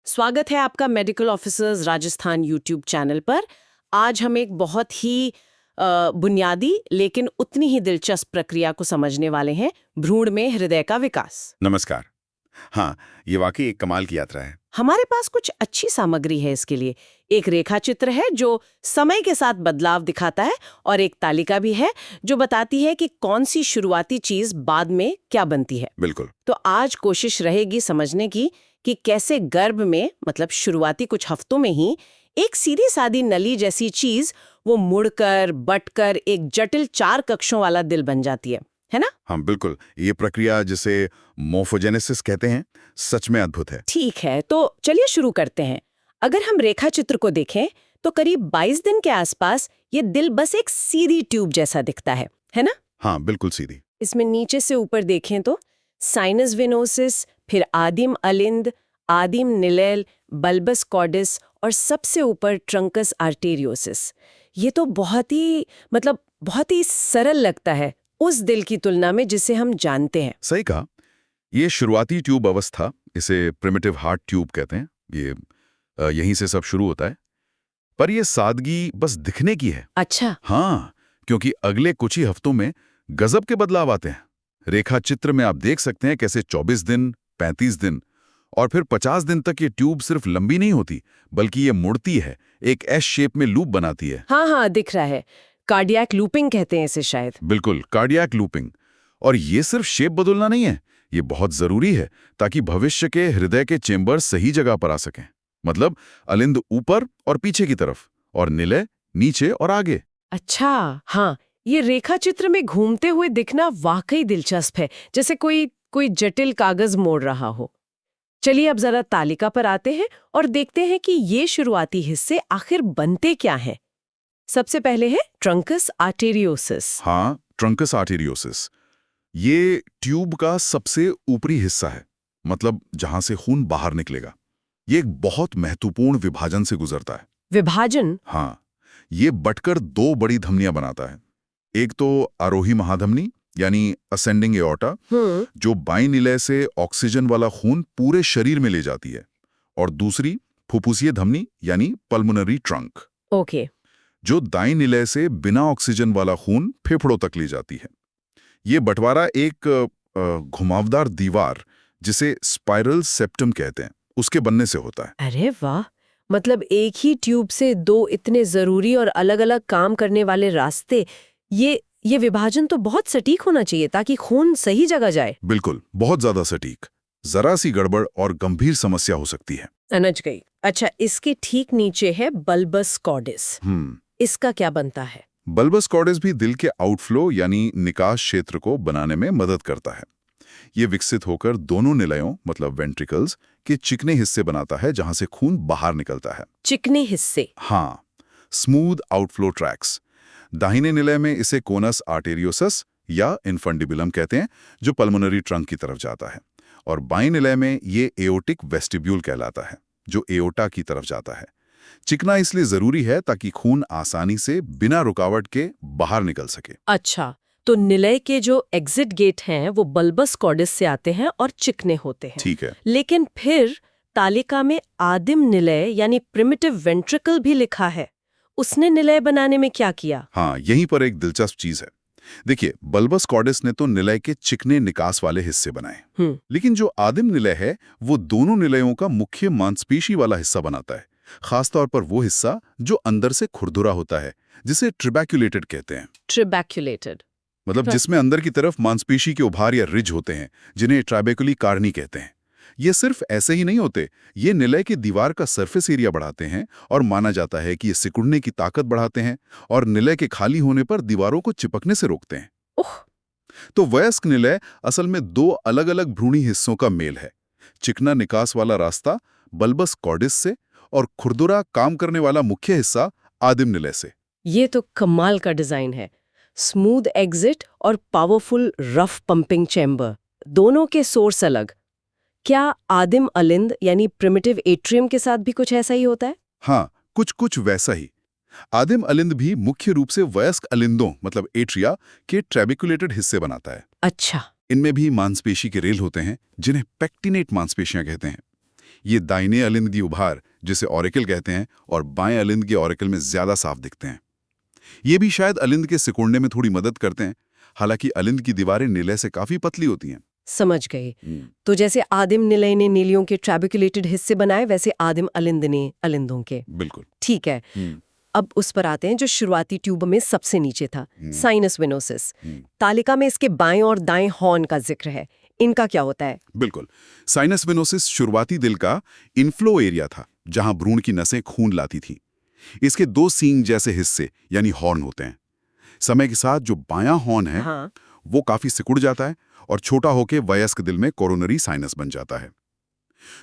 स्वागत है आपका medical officers Rajasthan YouTube channel पर। आज हम एक बहुत ही बुनियादी लेकिन उतनी ही दिलचस्प प्रक्रिया को समझने वाले हैं, भ्रूण में हृदय का विकास। नमस्कार। हाँ, ये वाकई एक कमाल की यात्रा है। हमारे पास कुछ अच्छी सामग्री है इसके लिए। एक रेखा चित्र है जो समय के साथ बदलाव दिखाता है और एक तालिका भी है जो बताती है कि कौन सी शुरुआती चीज बाद में क्या बनती है। बिल्कुल। तो आज कोशिश रहेगी समझने की कि कैसे गर्भ में मतलब शुरुआती कुछ हफ्तों में ही एक सीधी सादी नली जैसी चीज वो मुड़कर बटकर एक जटिल 4 कक्षों वाला दिल बन जाती है ना? हाँ बिल्कुल, ये प्रक्रिया जिसे मोर्फोजेनेसिस कहते हैं, सच में अद्भुत है। ठीक है, तो चलिए शुरू करते हैं। अगर हम रेखा चित्र को देखें तो करीब 22 दिन के आसपास ये दिल बस एक सीधी ट्यूब जैसा दिखता है ना? हाँ बिल्कुल सीधी। इसमें नीचे से ऊपर देखें तो साइनस वेनोसिस, फिर आदिम अलिंद, आदिम निलेल, बल्बस कॉर्डिस और सबसे ऊपर ट्रंकस आर्टेरियोसिस। ये तो बहुत ही सरल लगता है उस दिल की तुलना में जिसे हम जानते हैं। सही कहा। ये शुरुआती ट्यूब अवस्था, इसे प्रिमिटिव हार्ट ट्यूब कहते हैं। ये यहीं से सब शुरू होता है। पर ये सादगी बस दिखने की है। अच्छा। हाँ, क्योंकि अगले कुछ ही हफ्तों में गजब के बदलाव आते हैं। रेखा चित्र में आप देख सकते हैं कैसे 24 दिन, 35 दिन और फिर 50 दिन तक ये ट्यूब सिर्फ लंबी नहीं होती, बल्कि ये मुड़ती है, एक एस शेप में लूप बनाती है। हाँ, दिख रहा है। कार्डियक लूपिंग कहते हैं इसे शायद। बिल्कुल, कार्डियक लूपिंग। और ये सिर्फ शेप बदलना नहीं है, ये बहुत जरूरी है ताकि भविष्य के हृदय के चेंबर सही जगह पर आ सकें। मतलब अलिंद ऊपर और पीछे की तरफ और निलय नीचे और आगे। अच्छा, हाँ, ये रेखा चित्र में घूमते हुए दिखना वाकई दिलचस्प है, जैसे कोई जटिल कागज मोड़ रहा हो। चलिए अब जरा तालिका पर आते हैं और देखते हैं कि ये शुरुआती हिस्से आखिर बनते क्या हैं। सबसे पहले है ट्रंकस आर्टेरियोसिस। हाँ, ट्रंकस आर्टेरियोसिस। ये ट्यूब का सबसे ऊपरी हिस्सा है, मतलब जहां से खून बाहर निकलेगा। ये एक बहुत महत्वपूर्ण विभाजन से गुजरता है। विभाजन? हाँ, ये बटकर 2 बड़ी धमनियां बनाता है। एक तो आरोही महाधमनी यानी असेंडिंग एओर्टा, जो बाईं निलय से ऑक्सीजन वाला खून पूरे शरीर में ले जाती है, और दूसरी फुफ्फुसीय धमनी यानी पल्मोनरी ट्रंक, ओके। जो दाईं निलय से बिना ऑक्सीजन वाला खून फेफड़ों तक ले जाती है। ये बंटवारा एक घुमावदार दीवार, जिसे स्पाइरल सेप्टम कहते हैं, उसके बनने से होता है। अरे वाह, मतलब एक ही ट्यूब से 2 इतने जरूरी और अलग-अलग काम करने वाले रास्ते। ये विभाजन तो बहुत सटीक होना चाहिए ताकि खून सही जगह जाए। बिल्कुल, बहुत ज्यादा सटीक। जरा सी गड़बड़ और गंभीर समस्या हो सकती है। समझ गई। अच्छा, इसके ठीक नीचे है बल्बस कॉर्डिस। इसका क्या बनता है? बल्बस कॉर्डिस भी दिल के आउटफ्लो यानी निकास क्षेत्र को बनाने में मदद करता है। ये विकसित होकर दोनों निलयों मतलब वेंट्रिकल्स के चिकने हिस्से बनाता है, जहां से खून बाहर निकलता है। चिकने हिस्से? हाँ, स्मूथ आउटफ्लो ट्रैक्स। दाहिने निलय में इसे कोनस आर्टेरियोसस या इन्फंडिबुलम कहते हैं, जो पल्मोनरी ट्रंक की तरफ जाता है, और बाईं निलय में ये एओर्टिक वेस्टिब्यूल कहलाता है, जो एओर्टा की तरफ जाता है। चिकना इसलिए जरूरी है ताकि खून आसानी से बिना रुकावट के बाहर निकल सके। अच्छा, तो निलय के जो एग्जिट गेट हैं वो बल्बस कॉर्डिस से आते हैं और चिकने होते हैं। ठीक है। लेकिन फिर तालिका में आदिम निलय यानी प्रिमिटिव वेंट्रिकल भी लिखा है। उसने निलय बनाने में क्या किया? हाँ, यहीं पर एक दिलचस्प चीज है। देखिए, बल्बस कॉर्डिस ने तो निलय के चिकने निकास वाले हिस्से बनाए, लेकिन जो आदिम निलय है वो दोनों निलयों का मुख्य मांसपेशी वाला हिस्सा बनाता है, खासतौर पर वो हिस्सा जो अंदर से खुरदुरा होता है, जिसे ट्रिबैक्युलेटेड कहते हैं। ट्रिबैक्युलेटेड मतलब जिसमें अंदर की तरफ मांसपेशी के उभार या रिज होते हैं, जिन्हें ट्राइबेकुली कार्नी कहते हैं। ये सिर्फ ऐसे ही नहीं होते, ये निलय की दीवार का सरफेस एरिया बढ़ाते हैं, और माना जाता है कि ये सिकुड़ने की ताकत बढ़ाते हैं और निलय के खाली होने पर दीवारों को चिपकने से रोकते हैं। ओह! तो वयस्क निलय असल में 2 अलग-अलग भ्रूणी हिस्सों का मेल है। चिकना निकास वाला रास्ता बल्बस कॉर्डिस से, और खुरदुरा काम करने वाला मुख्य हिस्सा आदिम निलय से। ये तो कमाल का डिजाइन है। स्मूथ एग्जिट और पावरफुल रफ पंपिंग चैम्बर, दोनों के सोर्स अलग। क्या आदिम अलिंद यानी प्रिमिटिव एट्रियम के साथ भी कुछ ऐसा ही होता है? हाँ, कुछ वैसा ही। आदिम अलिंद भी मुख्य रूप से वयस्क अलिंदों मतलब एट्रिया के ट्रेबिकुलेटेड हिस्से बनाता है। अच्छा। इनमें भी मांसपेशी के रेल होते हैं, जिन्हें पेक्टिनेट मांसपेशियां कहते हैं। ये दाहिने अलिंद की उभार, जिसे ऑरिकल कहते हैं, और बाएं अलिंद के ऑरिकल में ज्यादा साफ दिखते हैं। ये भी शायद अलिंद के सिकुड़ने में थोड़ी मदद करते हैं, हालांकि अलिंद की दीवारें निलय से काफी पतली होती हैं। समझ गई। तो जैसे आदिम निलय ने नीलियों के ट्रैबिकुलेटेड हिस्से बनाए, वैसे आदिम अलिंद ने अलिंदों के। बिल्कुल। ठीक है। अब उस पर आते हैं जो शुरुआती ट्यूब में सबसे नीचे था, साइनस वेनोसिस। तालिका में इसके बाएं और दाएं हॉर्न का जिक्र है। इनका क्या होता है? बिल्कुल। साइनस वेनोसिस शुरुआती दिल का इनफ्लो एरिया था, जहां भ्रूण की नसें खून लाती थीं। इसके 2 सींग जैसे हिस्से यानी हॉर्न होते हैं। समय के साथ जो बायां हॉर्न है, हाँ। वो काफी सिकुड़ जाता है और छोटा होकर वयस्क दिल में कोरोनरी साइनस बन जाता है।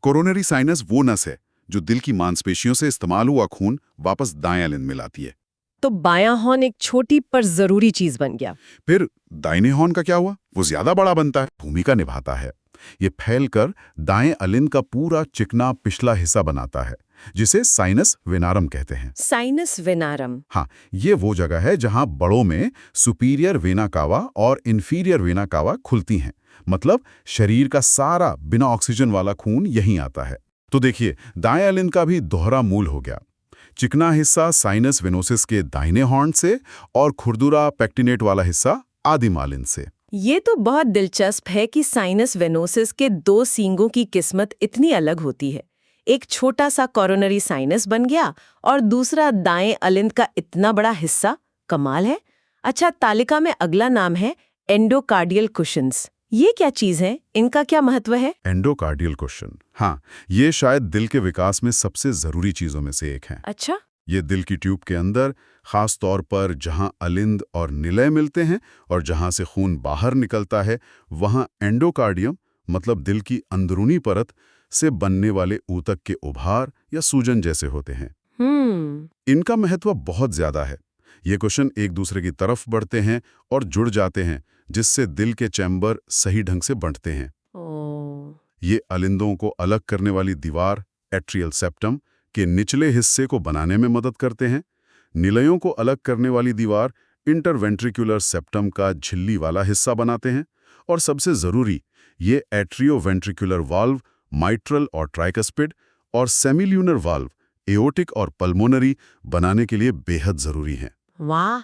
कोरोनरी साइनस वो नस है जो दिल की मांसपेशियों से इस्तेमाल हुआ खून वापस दाएं अलिंद में लाती है। तो बायां हॉर्न एक छोटी पर जरूरी चीज बन गया। फिर दाहिने हॉर्न का क्या हुआ? वो ज्यादा बड़ा बनता है, भूमिका निभाता है। ये फैलकर दाएं अलिंद का पूरा चिकना पिछला हिस्सा बनाता है, जिसे साइनस वेनारम कहते हैं। साइनस वेनारम। हाँ, ये वो जगह है जहां बड़ों में सुपीरियर वेना कावा और इंफीरियर वेना कावा खुलती हैं। मतलब शरीर का सारा बिना ऑक्सीजन वाला खून यहीं आता है। तो देखिए, दाएं अलिंद का भी दोहरा मूल हो गया। चिकना हिस्सा साइनस वेनोसिस के दाहिने हॉर्न से और खुरदुरा पेक्टिनेट वाला हिस्सा आदिम अलिंद से। ये तो बहुत दिलचस्प है कि साइनस वेनोसिस के 2 सींगों की किस्मत इतनी अलग होती है। एक छोटा सा कोरोनरी साइनस बन गया और दूसरा दाएं अलिंद का इतना बड़ा हिस्सा। कमाल है। अच्छा, तालिका में अगला नाम है एंडोकार्डियल कुशन्स। ये क्या चीज है? इनका क्या महत्व है? एंडोकार्डियल कुशन, हाँ, ये शायद दिल के विकास में सबसे जरूरी चीजों में से एक है। अच्छा। ये दिल की ट्यूब के अंदर, खास तौर पर जहां अलिंद और निलय मिलते हैं और जहां से खून बाहर निकलता है, वहां एंडोकार्डियम मतलब दिल की अंदरूनी परत से बनने वाले ऊतक के उभार या सूजन जैसे होते हैं। इनका महत्व बहुत ज्यादा है। ये कुशन एक दूसरे की तरफ बढ़ते हैं और जुड़ जाते हैं, जिससे दिल के चैम्बर सही ढंग से बंटते हैं। ये अलिंदों को अलग करने वाली दीवार, एट्रियल सेप्टम, के निचले हिस्से को बनाने में मदद करते हैं। निलयों को अलग करने वाली दीवार, इंटरवेंट्रिकुलर सेप्टम का झिल्ली वाला हिस्सा बनाते हैं। और सबसे जरूरी, ये एट्रियोवेंट्रिकुलर वाल्व, माइट्रल और ट्राइकस्पिड, और सेमिल्यूनर वाल्व, एओर्टिक और पल्मोनरी बनाने के लिए बेहद जरूरी हैं। वाह!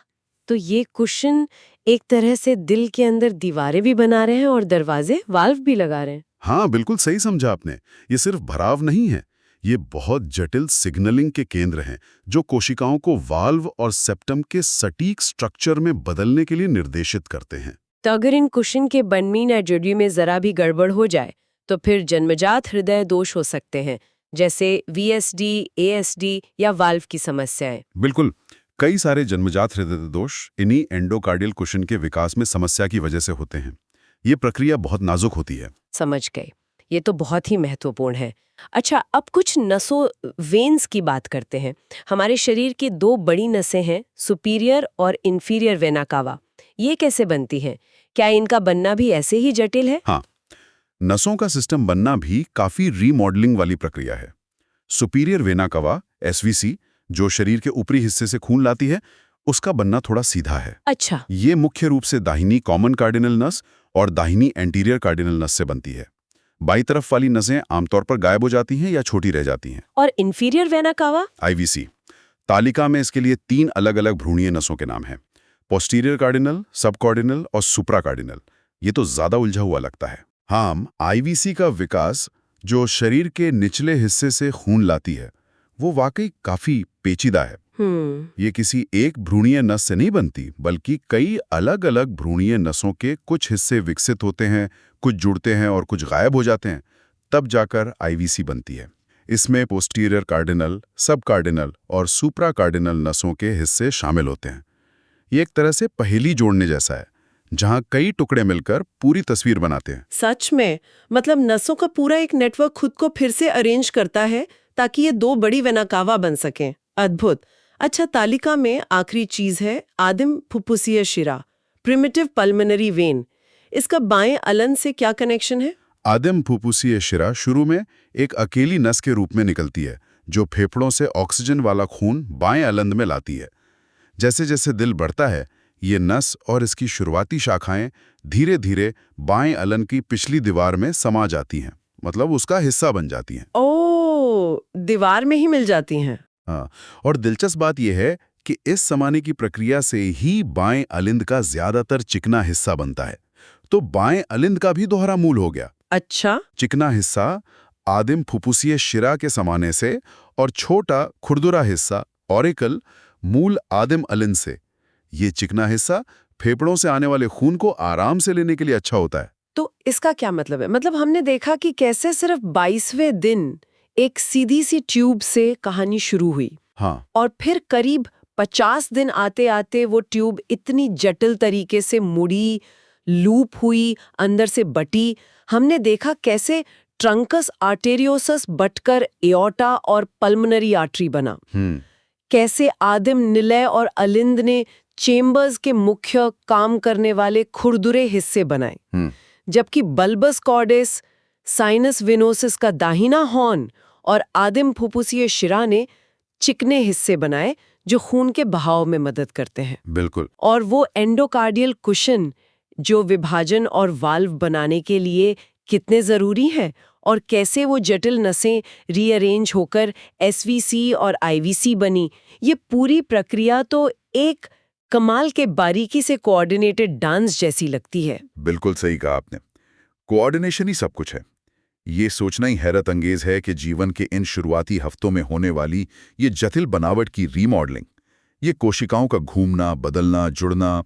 तो ये कुशन एक तरह से दिल के अंदर दीवारें भी बना रहे हैं और दरवाजे, वाल्व भी लगा रहे हैं। हाँ, बिल्कुल सही समझा आपने। ये सिर्फ भराव नहीं है, ये बहुत जटिल सिग्नलिंग के केंद्र हैं जो कोशिकाओं को वाल्व और सेप्टम के सटीक स्ट्रक्चर में बदलने के लिए निर्देशित करते हैं। तो अगर इन कुशन के बनमीन या जुड़ी में जरा भी गड़बड़ हो जाए तो फिर जन्मजात हृदय दोष हो सकते हैं, जैसे VSD, ASD या वाल्व की समस्याएं। बिल्कुल, कई सारे जन्मजात हृदय दोष इन्हीं एंडोकार्डियल कुशन के विकास में समस्या की वजह से होते हैं। ये प्रक्रिया बहुत नाजुक होती है। समझ गए। ये तो बहुत ही महत्वपूर्ण है। अच्छा, अब कुछ नसों, वेन्स की बात करते हैं। हमारे शरीर की 2 बड़ी नसें हैं, सुपीरियर और इंफीरियर वेना कावा। ये कैसे बनती हैं? क्या इनका बनना भी ऐसे ही जटिल है? हाँ, नसों का सिस्टम बनना भी काफी रीमॉडलिंग वाली प्रक्रिया है। सुपीरियर वेना कावा, SVC, जो शरीर के ऊपरी हिस्से से खून लाती है, उसका बनना थोड़ा सीधा है। अच्छा। ये मुख्य रूप से दाहिनी कॉमन कार्डिनल नस और दाहिनी एंटीरियर कार्डिनल नस से बनती है। बाई तरफ वाली नसें आमतौर पर गायब हो जाती हैं या छोटी रह जाती हैं। और इंफीरियर वेना कावा? IVC। तालिका में इसके लिए 3 अलग-अलग भ्रूणीय नसों के नाम हैं: पोस्टीरियर कार्डिनल, सब कार्डिनल और सुप्रा कार्डिनल। ये तो ज्यादा उलझा हुआ लगता है। हाँ, IVC का विकास, जो शरीर के निचले हिस्से से खून लाती है, वो वाकई काफी पेचीदा है। ये किसी एक भ्रूणीय नस से नहीं बनती, बल्कि कई अलग-अलग भ्रूणीय नसों के कुछ हिस्से विकसित होते हैं, कुछ जुड़ते हैं और कुछ गायब हो जाते हैं, तब जाकर IVC बनती है। इसमें पोस्टीरियर कार्डिनल, सब कार्डिनल और सुप्रा कार्डिनल नसों के हिस्से शामिल होते हैं। ये एक तरह से पहेली जोड़ने जैसा है, जहां कई टुकड़े मिलकर पूरी तस्वीर बनाते हैं। सच में, मतलब नसों का पूरा एक नेटवर्क खुद को फिर से अरेंज करता है ताकि ये 2 बड़ी वेना कावा बन सकें। अद्भुत। अच्छा, तालिका में आखिरी चीज है आदिम फुफ्फुसीय शिरा, प्रिमिटिव पल्मोनरी वेन। इसका बाएं अलिंद से क्या कनेक्शन है? आदिम फुफ्फुसीय शिरा शुरू में एक अकेली नस के रूप में निकलती है, जो फेफड़ों से ऑक्सीजन वाला खून बाएं अलिंद में लाती है। जैसे जैसे दिल बढ़ता है, ये नस और इसकी शुरुआती शाखाएं धीरे धीरे बाएं अलिंद की पिछली दीवार में समा जाती हैं। मतलब उसका हिस्सा बन जाती हैं। ओ, दीवार में ही मिल जाती हैं। हाँ, और दिलचस्प बात यह है कि इस समाने की प्रक्रिया से ही बाएं अलिंद का ज्यादातर चिकना हिस्सा बनता है। तो बाएं अलिंद का भी दोहरा मूल हो गया। अच्छा। चिकना हिस्सा आदिम फुफ्फुसीय शिरा के समाने से और छोटा खुरदुरा हिस्सा ऑरिकल मूल आदिम अलिंद से। ये चिकना हिस्सा फेफड़ों से आने वाले खून को आराम से लेने के लिए अच्छा होता है। तो इसका क्या मतलब है? मतलब हमने देखा कि कैसे सिर्फ 22वें दिन एक सीधी सी ट्यूब से कहानी शुरू हुई हाँ, और फिर करीब 50 दिन आते आते वो ट्यूब इतनी जटिल तरीके से मुड़ी, लूप हुई, अंदर से बटी। हमने देखा कैसे ट्रंकस आर्टेरियोसस बटकर एओर्टा और पल्मोनरी आर्टरी बना। कैसे आदिम निलय और अलिंद ने चेम्बर्स के मुख्य काम करने वाले खुरदुरे हिस्से बनाए, जबकि बल्बस कॉर्डेस, साइनस विनोसिस का दाहिना हॉर्न और आदिम फुफ्फुसीय शिरा ने चिकने हिस्से बनाए जो खून के बहाव में मदद करते हैं। बिल्कुल। और वो एंडोकार्डियल कुशन जो विभाजन और वाल्व बनाने के लिए कितने जरूरी है, और कैसे वो जटिल नसें रीअरेंज होकर एसवीसी और आईवीसी बनी। ये पूरी प्रक्रिया तो एक कमाल के बारीकी से कोऑर्डिनेटेड डांस जैसी लगती है। बिल्कुल सही कहा आपने। कोऑर्डिनेशन ही सब कुछ है। ये सोचना ही हैरत अंगेज है कि जीवन के इन शुरुआती हफ्तों में होने वाली ये जटिल बनावट की रीमॉडलिंग, ये कोशिकाओं का घूमना, बदलना, जुड़ना,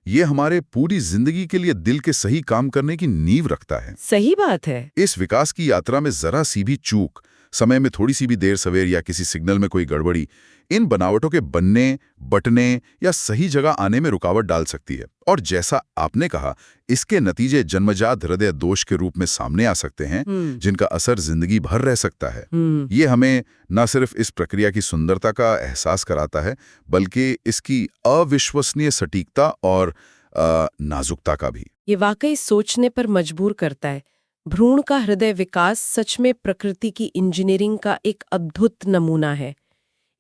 ये हमारे पूरी जिंदगी के लिए दिल के सही काम करने की नींव रखता है। सही बात है। इस विकास की यात्रा में जरा सी भी चूक, समय में थोड़ी सी भी देर सवेर या किसी सिग्नल में कोई गड़बड़ी इन बनावटों के बनने, बटने या सही जगह आने में रुकावट डाल सकती है। और जैसा आपने कहा, इसके नतीजे जन्मजात हृदय दोष के रूप में सामने आ सकते हैं, जिनका असर जिंदगी भर रह सकता है। ये हमें न सिर्फ इस प्रक्रिया की सुंदरता का एहसास कराता है, बल्कि इसकी अविश्वसनीय सटीकता और नाजुकता का भी। ये वाकई सोचने पर मजबूर करता है। भ्रूण का हृदय विकास सच में प्रकृति की इंजीनियरिंग का एक अद्भुत नमूना है।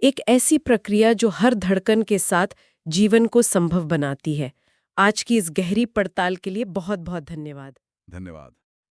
एक ऐसी प्रक्रिया जो हर धड़कन के साथ जीवन को संभव बनाती है। आज की इस गहरी पड़ताल के लिए बहुत बहुत धन्यवाद। धन्यवाद।